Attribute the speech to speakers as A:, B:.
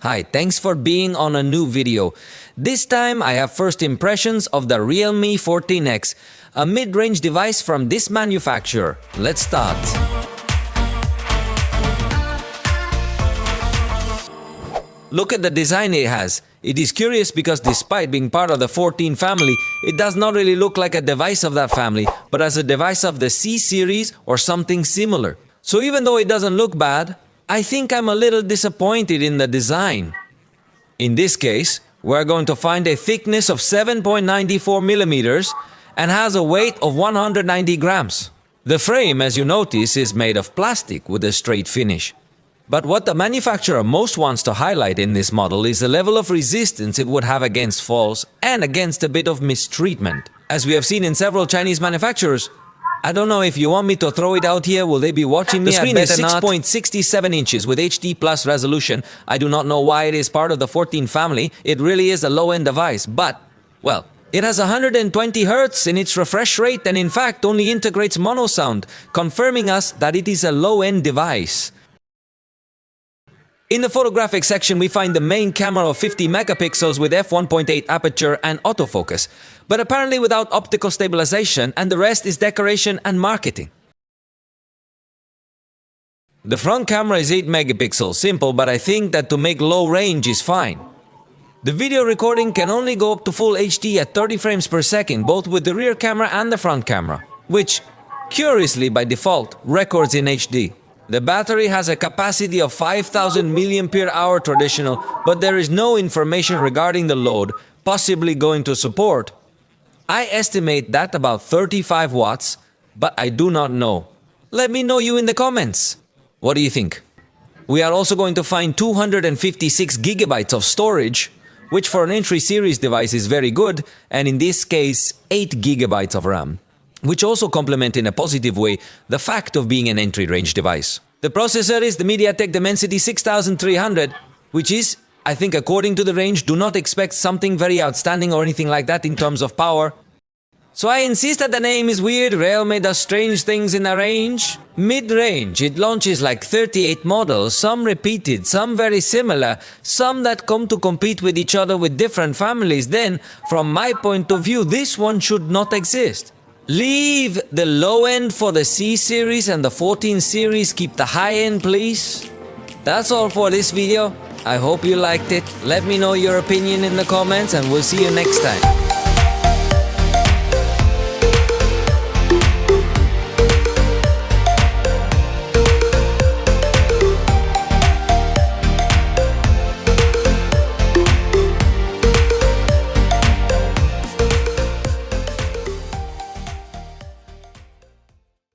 A: Hi, thanks for being on a new video. This time I have first impressions of the realme 14X, a mid-range device from this manufacturer. Let's start. Look at the design it has. It is curious because despite being part of the 14 family, it does not really look like a device of that family, but as a device of the C series or something similar. So even though it doesn't look bad, I think I'm a little disappointed in the design. In this case, we're going to find a thickness of 7.94 millimeters and has a weight of 190 grams. The frame, as you notice, is made of plastic with a straight finish. But what the manufacturer most wants to highlight in this model is the level of resistance it would have against falls and against a bit of mistreatment. As we have seen in several Chinese manufacturers, I don't know if you want me to throw it out here, will they be watching me? The screen is 6.67 inches with HD plus resolution. I do not know why it is part of the 14 family. It really is a low-end device, but, well, it has 120 Hz in its refresh rate and in fact only integrates mono sound, confirming us that it is a low-end device. In the photographic section, we find the main camera of 50 megapixels with f1.8 aperture and autofocus, but apparently without optical stabilization, and the rest is decoration and marketing. The front camera is 8 megapixels, simple, but I think that to make low range is fine. The video recording can only go up to full HD at 30 frames per second, both with the rear camera and the front camera, which, curiously by default, records in HD. The battery has a capacity of 5000 mAh traditional, but there is no information regarding the load, possibly going to support. I estimate that about 35 watts, but I do not know. Let me know you in the comments. What do you think? We are also going to find 256 gigabytes of storage, which for an entry series device is very good, and in this case 8 gigabytes of RAM, which also complement in a positive way the fact of being an entry-range device. The processor is the MediaTek Dimensity 6300, which is, I think according to the range, do not expect something very outstanding or anything like that in terms of power. So I insist that the name is weird, realme does strange things in the range. Mid-range, it launches like 38 models, some repeated, some very similar, some that come to compete with each other with different families. Then, from my point of view, this one should not exist. Leave the low end for the C series and the 14 series, keep the high end please. That's all for this video. I hope you liked it. Let me know your opinion in the comments and we'll see you next time.